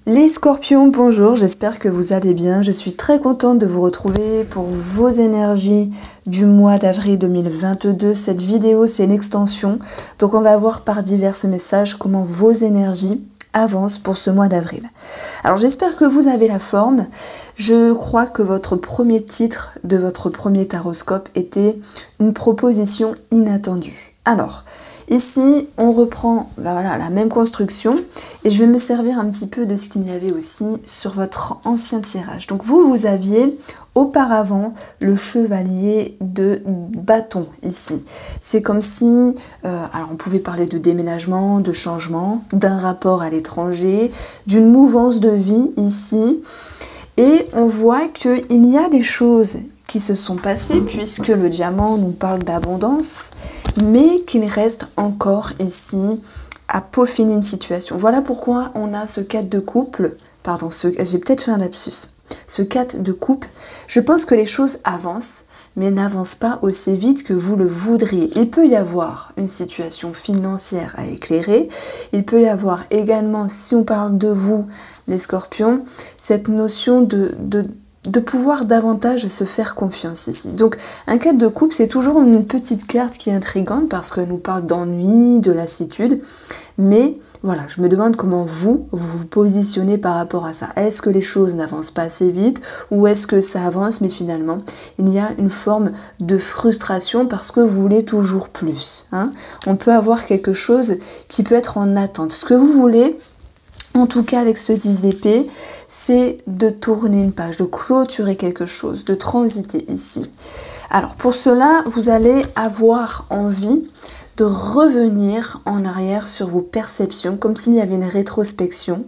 Les scorpions, bonjour, j'espère que vous allez bien. Je suis très contente de vous retrouver pour vos énergies du mois d'avril 2022. Cette vidéo, c'est une extension, donc on va voir par divers messages comment vos énergies avancent pour ce mois d'avril. Alors j'espère que vous avez la forme. Je crois que votre premier titre de votre premier taroscope était une proposition inattendue. Alors, ici, on reprend la même construction et je vais me servir un petit peu de ce qu'il y avait aussi sur votre ancien tirage. Donc vous aviez auparavant le chevalier de bâton ici. C'est comme si, alors on pouvait parler de déménagement, de changement, d'un rapport à l'étranger, d'une mouvance de vie ici. Et on voit qu'il y a des choses qui se sont passées puisque le diamant nous parle d'abondance, mais qu'il reste encore ici à peaufiner une situation. Voilà pourquoi on a ce 4 de couple, pardon, j'ai peut-être fait un lapsus, ce 4 de couple. Je pense que les choses avancent, mais n'avancent pas aussi vite que vous le voudriez. Il peut y avoir une situation financière à éclairer, il peut y avoir également, si on parle de vous, les scorpions, cette notion de pouvoir davantage se faire confiance ici. Donc un 4 de coupe, c'est toujours une petite carte qui est intrigante parce qu'elle nous parle d'ennui, de lassitude, mais voilà, je me demande comment vous vous positionnez par rapport à ça. Est-ce que les choses n'avancent pas assez vite ou est-ce que ça avance mais finalement il y a une forme de frustration parce que vous voulez toujours plus, hein? On peut avoir quelque chose qui peut être en attente. Ce que vous voulez, en tout cas avec ce 10 d'épée, c'est de tourner une page, de clôturer quelque chose, de transiter ici. Alors pour cela, vous allez avoir envie de revenir en arrière sur vos perceptions, comme s'il y avait une rétrospection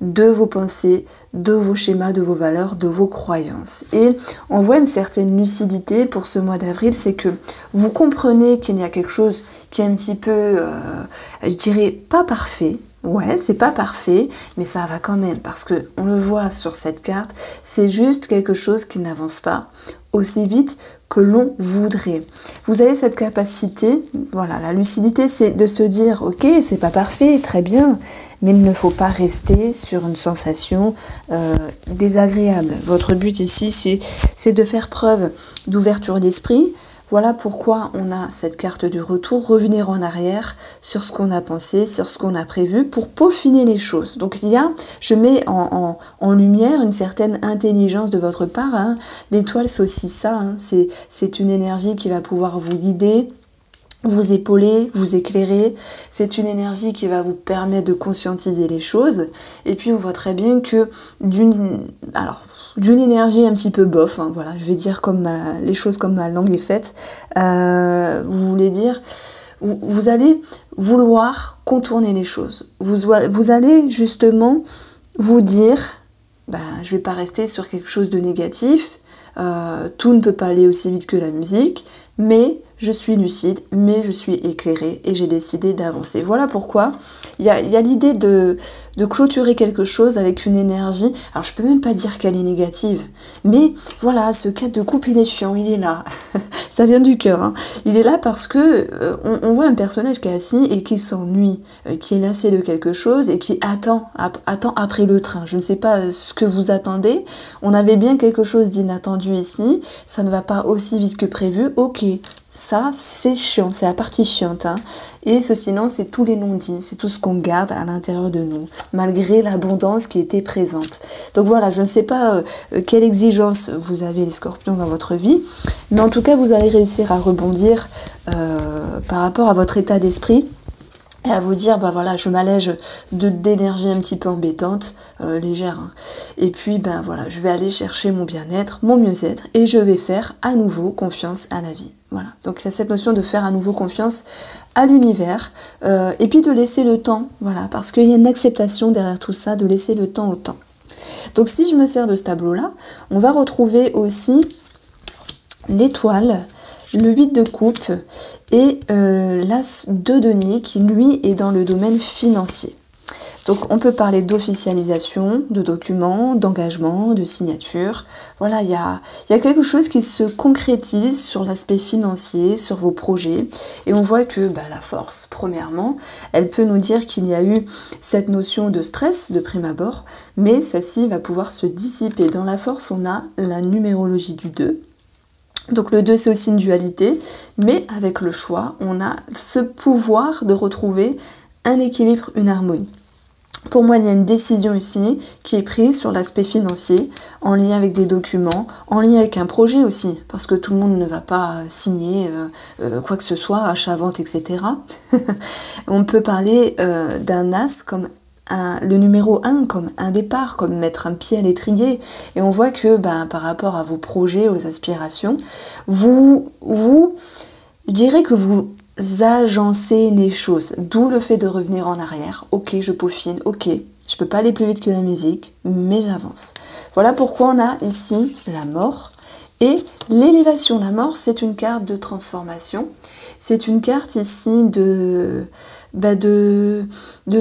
de vos pensées, de vos schémas, de vos valeurs, de vos croyances. Et on voit une certaine lucidité pour ce mois d'avril, c'est que vous comprenez qu'il y a quelque chose qui est un petit peu, je dirais, pas parfait. Ouais, c'est pas parfait, mais ça va quand même, parce que on le voit sur cette carte, c'est juste quelque chose qui n'avance pas aussi vite que l'on voudrait. Vous avez cette capacité, voilà, la lucidité, c'est de se dire, ok, c'est pas parfait, très bien, mais il ne faut pas rester sur une sensation désagréable. Votre but ici, c'est de faire preuve d'ouverture d'esprit. Voilà pourquoi on a cette carte du retour, revenir en arrière sur ce qu'on a pensé, sur ce qu'on a prévu pour peaufiner les choses. Donc je mets en lumière une certaine intelligence de votre part, hein. L'étoile, c'est aussi ça, hein. C'est une énergie qui va pouvoir vous guider, vous épauler, vous éclairer. C'est une énergie qui va vous permettre de conscientiser les choses. Et puis on voit très bien que d'une énergie un petit peu bof, hein, voilà, je vais dire les choses comme ma langue est faite, vous voulez dire, vous allez vouloir contourner les choses. Vous allez justement vous dire, je vais pas rester sur quelque chose de négatif, tout ne peut pas aller aussi vite que la musique, mais je suis lucide, mais je suis éclairée et j'ai décidé d'avancer. Voilà pourquoi il y a l'idée de clôturer quelque chose avec une énergie. Alors je peux même pas dire qu'elle est négative, mais voilà, ce 4 de coupe, il est chiant, il est là. Ça vient du cœur, hein. Il est là parce que on voit un personnage qui est assis et qui s'ennuie, qui est lassé de quelque chose et qui attend après le train. Je ne sais pas ce que vous attendez. On avait bien quelque chose d'inattendu ici. Ça ne va pas aussi vite que prévu. Ok. Ça, c'est chiant, c'est la partie chiante, hein. Et sinon, c'est tous les non-dits, c'est tout ce qu'on garde à l'intérieur de nous, malgré l'abondance qui était présente. Donc voilà, je ne sais pas quelle exigence vous avez les scorpions dans votre vie, mais en tout cas, vous allez réussir à rebondir par rapport à votre état d'esprit. Et à vous dire, voilà, je m'allège d'énergie un petit peu embêtante, légère, hein. Et puis, voilà, je vais aller chercher mon bien-être, mon mieux-être, et je vais faire à nouveau confiance à la vie. Voilà, donc il y a cette notion de faire à nouveau confiance à l'univers, et puis de laisser le temps, voilà, parce qu'il y a une acceptation derrière tout ça, de laisser le temps au temps. Donc si je me sers de ce tableau-là, on va retrouver aussi l'étoile, le 8 de coupe et l'as de denier qui lui est dans le domaine financier. Donc on peut parler d'officialisation, de documents, d'engagement, de signature. Voilà, il y a quelque chose qui se concrétise sur l'aspect financier, sur vos projets. Et on voit que la force, premièrement, elle peut nous dire qu'il y a eu cette notion de stress de prime abord, mais celle-ci va pouvoir se dissiper. Dans la force, on a la numérologie du 2. Donc le 2 c'est aussi une dualité, mais avec le choix, on a ce pouvoir de retrouver un équilibre, une harmonie. Pour moi, il y a une décision ici qui est prise sur l'aspect financier, en lien avec des documents, en lien avec un projet aussi, parce que tout le monde ne va pas signer quoi que ce soit, achat, vente, etc. On peut parler d'un as comme le numéro 1 comme un départ, comme mettre un pied à l'étrier. Et on voit que par rapport à vos projets, aux aspirations, je dirais que vous agencez les choses. D'où le fait de revenir en arrière. Ok, je peaufine, ok, je peux pas aller plus vite que la musique, mais j'avance. Voilà pourquoi on a ici la mort et l'élévation. La mort, c'est une carte de transformation. C'est une carte ici de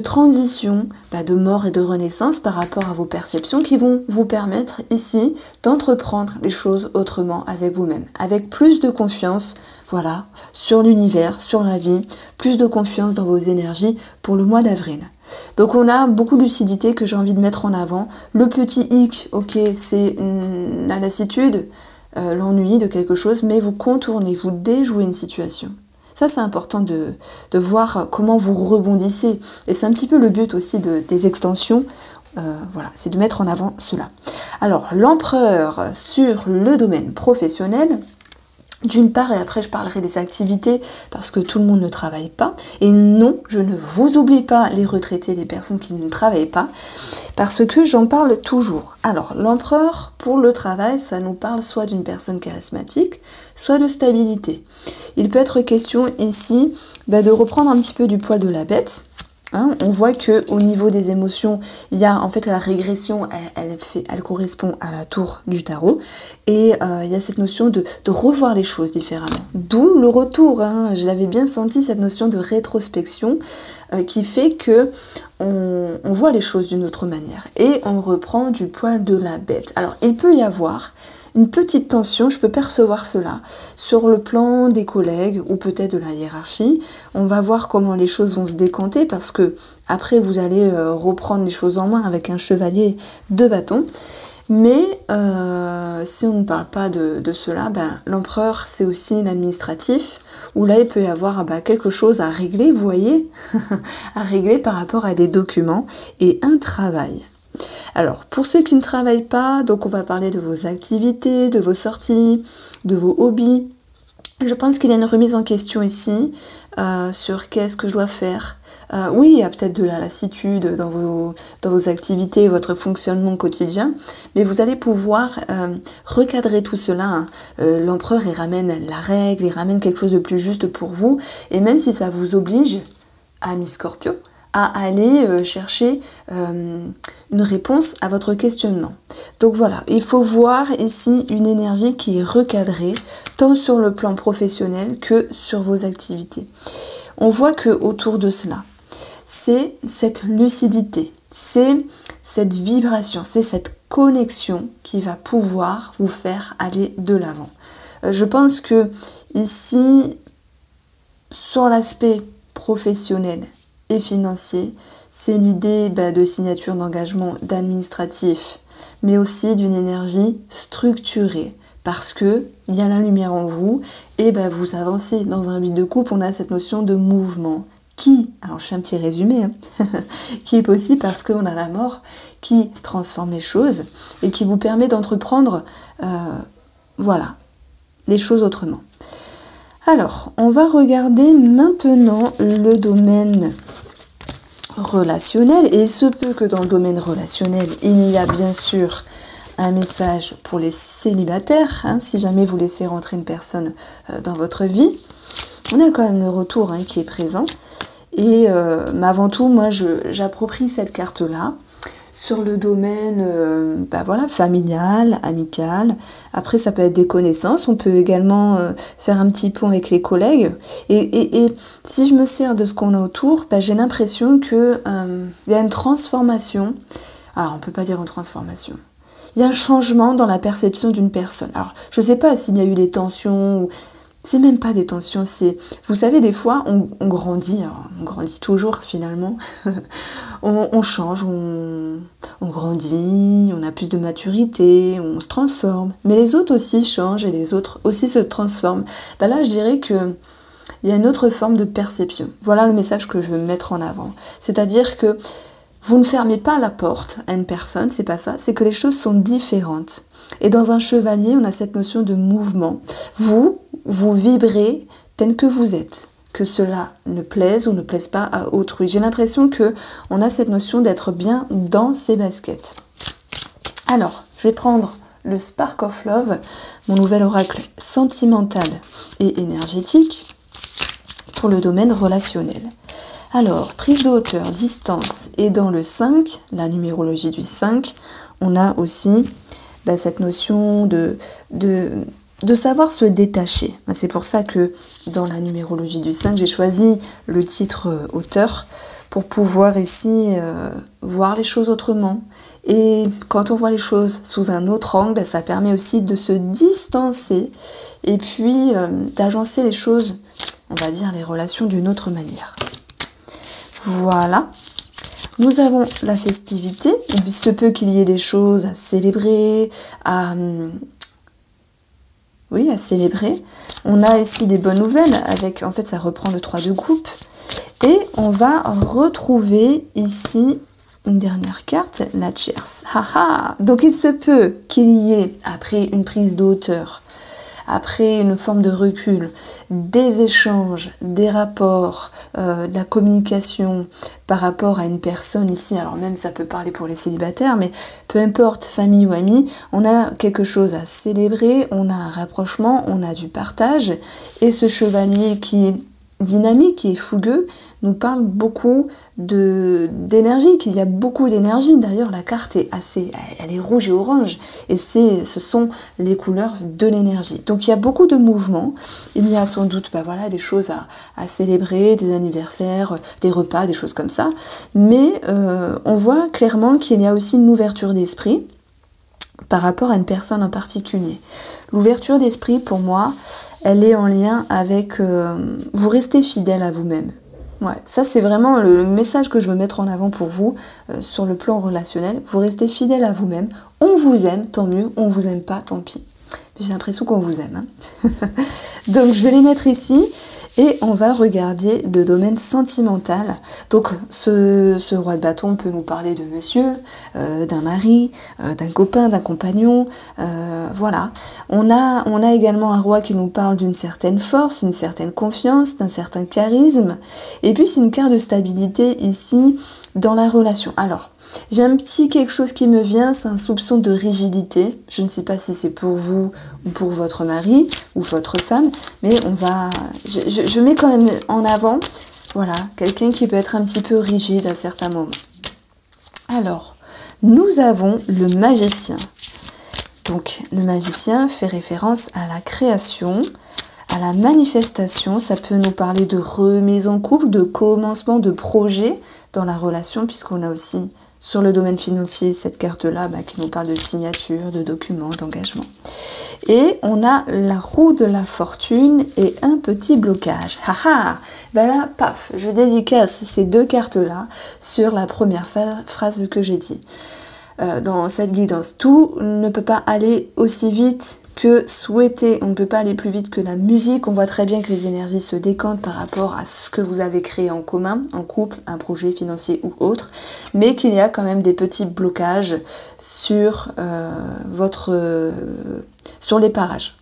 transition, de mort et de renaissance par rapport à vos perceptions qui vont vous permettre ici d'entreprendre les choses autrement avec vous-même, avec plus de confiance, voilà, sur l'univers, sur la vie, plus de confiance dans vos énergies pour le mois d'avril. Donc on a beaucoup de lucidité que j'ai envie de mettre en avant. Le petit hic, ok, c'est la lassitude, l'ennui de quelque chose, mais vous contournez, vous déjouez une situation. Ça, c'est important de voir comment vous rebondissez. Et c'est un petit peu le but aussi des extensions. Voilà, c'est de mettre en avant cela. Alors, l'empereur sur le domaine professionnel, d'une part, et après je parlerai des activités, parce que tout le monde ne travaille pas. Et non, je ne vous oublie pas les retraités, les personnes qui ne travaillent pas, parce que j'en parle toujours. Alors, l'empereur, pour le travail, ça nous parle soit d'une personne charismatique, soit de stabilité. Il peut être question ici de reprendre un petit peu du poil de la bête. On voit que au niveau des émotions, il y a en fait la régression, elle correspond à la tour du tarot, et il y a cette notion de revoir les choses différemment. D'où le retour, je l'avais bien senti, cette notion de rétrospection qui fait que on voit les choses d'une autre manière et on reprend du poil de la bête. Alors il peut y avoir une petite tension, je peux percevoir cela, sur le plan des collègues ou peut-être de la hiérarchie. On va voir comment les choses vont se décanter parce que après vous allez reprendre les choses en main avec un chevalier de bâton. Mais si on ne parle pas de cela, l'empereur c'est aussi l'administratif, où là il peut y avoir quelque chose à régler, vous voyez, à régler par rapport à des documents et un travail. Alors, pour ceux qui ne travaillent pas, donc on va parler de vos activités, de vos sorties, de vos hobbies. Je pense qu'il y a une remise en question ici sur qu'est-ce que je dois faire. Oui, il y a peut-être de la lassitude dans vos activités, votre fonctionnement quotidien, mais vous allez pouvoir recadrer tout cela. L'empereur, il ramène la règle, il ramène quelque chose de plus juste pour vous, et même si ça vous oblige, amis Scorpio, à aller chercher une réponse à votre questionnement. Donc voilà, il faut voir ici une énergie qui est recadrée, tant sur le plan professionnel que sur vos activités. On voit que autour de cela, c'est cette lucidité, c'est cette vibration, c'est cette connexion qui va pouvoir vous faire aller de l'avant. Je pense que ici, sur l'aspect professionnel et financier, c'est l'idée de signature d'engagement d'administratif, mais aussi d'une énergie structurée, parce que il y a la lumière en vous, et vous avancez. Dans un 8 de coupe, on a cette notion de mouvement, qui, alors je fais un petit résumé, qui est possible parce qu'on a la mort qui transforme les choses, et qui vous permet d'entreprendre, voilà, les choses autrement. Alors, on va regarder maintenant le domaine relationnel, et il se peut que dans le domaine relationnel, il y a bien sûr un message pour les célibataires, si jamais vous laissez rentrer une personne dans votre vie. On a quand même le retour qui est présent, et mais avant tout, moi j'approprie cette carte-là sur le domaine voilà, familial, amical. Après, ça peut être des connaissances. On peut également faire un petit pont avec les collègues. Et si je me sers de ce qu'on a autour, j'ai l'impression qu'il y a une transformation. Alors, on ne peut pas dire une transformation. Il y a un changement dans la perception d'une personne. Alors, je ne sais pas s'il y a eu des tensions ou... C'est même pas des tensions, c'est... Vous savez, des fois, on grandit, alors, on grandit toujours, finalement. on change, on grandit, on a plus de maturité, on se transforme. Mais les autres aussi changent et les autres aussi se transforment. Là, je dirais que il y a une autre forme de perception. Voilà le message que je veux mettre en avant. C'est-à-dire que vous ne fermez pas la porte à une personne, c'est pas ça, c'est que les choses sont différentes. Et dans un chevalier, on a cette notion de mouvement. Vous vibrez tel que vous êtes, que cela ne plaise ou ne plaise pas à autrui. J'ai l'impression que on a cette notion d'être bien dans ses baskets. Alors, je vais prendre le Spark of Love, mon nouvel oracle sentimental et énergétique pour le domaine relationnel. Alors, prise de hauteur, distance, et dans le 5, la numérologie du 5, on a aussi cette notion de savoir se détacher. C'est pour ça que dans la numérologie du 5, j'ai choisi le titre auteur pour pouvoir ici voir les choses autrement. Et quand on voit les choses sous un autre angle, ça permet aussi de se distancer et puis d'agencer les choses, on va dire les relations d'une autre manière. Voilà. Nous avons la festivité, il se peut qu'il y ait des choses à célébrer, à célébrer. On a ici des bonnes nouvelles avec, en fait, ça reprend le 3 de coupe. Et on va retrouver ici une dernière carte, la tierce. Donc il se peut qu'il y ait, après une prise de hauteur, après une forme de recul, des échanges, des rapports, de la communication par rapport à une personne ici, alors même ça peut parler pour les célibataires, mais peu importe, famille ou amis, on a quelque chose à célébrer, on a un rapprochement, on a du partage, et ce chevalier qui est dynamique, qui est fougueux, nous parle beaucoup d'énergie, qu'il y a beaucoup d'énergie. D'ailleurs, la carte est elle est rouge et orange, et ce sont les couleurs de l'énergie. Donc il y a beaucoup de mouvements, il y a sans doute des choses à célébrer, des anniversaires, des repas, des choses comme ça, mais on voit clairement qu'il y a aussi une ouverture d'esprit par rapport à une personne en particulier. L'ouverture d'esprit, pour moi, elle est en lien avec vous restez fidèle à vous-même. Ouais, ça c'est vraiment le message que je veux mettre en avant pour vous sur le plan relationnel. Vous restez fidèle à vous-même. On vous aime, tant mieux. On vous aime pas, tant pis. J'ai l'impression qu'on vous aime. Donc je vais les mettre ici. Et on va regarder le domaine sentimental. Donc ce roi de bâton peut nous parler de monsieur, d'un mari, d'un copain, d'un compagnon. Voilà. On a également un roi qui nous parle d'une certaine force, d'une certaine confiance, d'un certain charisme. Et puis c'est une carte de stabilité ici dans la relation. Alors, j'ai un petit quelque chose qui me vient, c'est un soupçon de rigidité. Je ne sais pas si c'est pour vous ou pour votre mari ou votre femme, mais je mets quand même en avant, voilà, quelqu'un qui peut être un petit peu rigide à certains moments. Alors, nous avons le magicien. Donc, le magicien fait référence à la création, à la manifestation. Ça peut nous parler de remise en couple, de commencement de projet dans la relation, puisqu'on a aussi sur le domaine financier cette carte-là qui nous parle de signature, de documents, d'engagement. Et on a la roue de la fortune et un petit blocage. Là, paf, je dédicace ces deux cartes-là sur la première phrase que j'ai dit. Dans cette guidance, tout ne peut pas aller aussi vite que souhaité. On ne peut pas aller plus vite que la musique. On voit très bien que les énergies se décantent par rapport à ce que vous avez créé en commun, en couple, un projet financier ou autre, mais qu'il y a quand même des petits blocages sur sur les parages.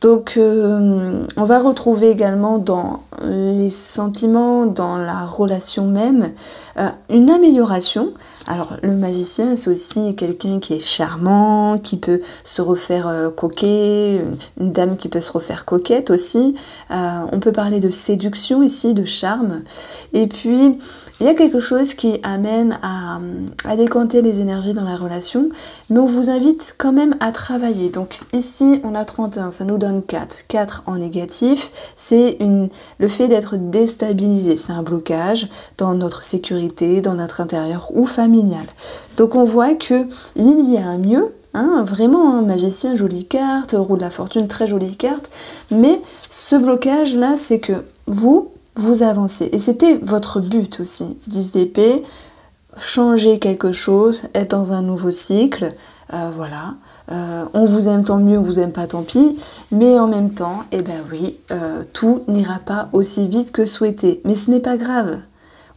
Donc on va retrouver également dans les sentiments, dans la relation même, une amélioration. Alors le magicien, c'est aussi quelqu'un qui est charmant, qui peut se refaire coquet, une dame qui peut se refaire coquette aussi. On peut parler de séduction ici, de charme. Et puis, il y a quelque chose qui amène à décanter les énergies dans la relation, mais on vous invite quand même à travailler. Donc ici, on a 31, ça nous donne 4. 4 en négatif, c'est le fait d'être déstabilisé. C'est un blocage dans notre sécurité, dans notre intérieur ou familial. Donc on voit que il y a un mieux, hein, vraiment, magicien, jolie carte, roue de la fortune, très jolie carte, mais ce blocage là, c'est que vous avancez, et c'était votre but aussi, 10 d'épée, changer quelque chose, être dans un nouveau cycle, voilà. On vous aime tant mieux, on vous aime pas tant pis, mais en même temps, eh ben oui, tout n'ira pas aussi vite que souhaité, mais ce n'est pas grave.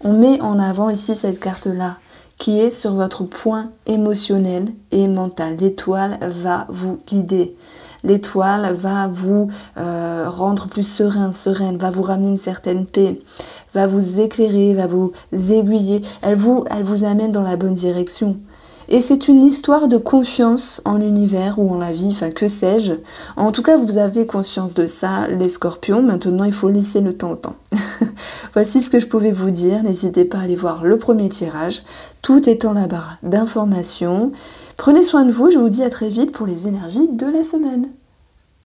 On met en avant ici cette carte-là, qui est sur votre point émotionnel et mental. L'étoile va vous guider. L'étoile va vous rendre plus sereine, va vous ramener une certaine paix, va vous éclairer, va vous aiguiller. Elle vous amène dans la bonne direction. Et c'est une histoire de confiance en l'univers ou en la vie, enfin que sais-je. En tout cas, vous avez conscience de ça, les scorpions. Maintenant, il faut laisser le temps au temps. Voici ce que je pouvais vous dire. N'hésitez pas à aller voir le premier tirage. Tout est en la barre d'informations. Prenez soin de vous. Je vous dis à très vite pour les énergies de la semaine.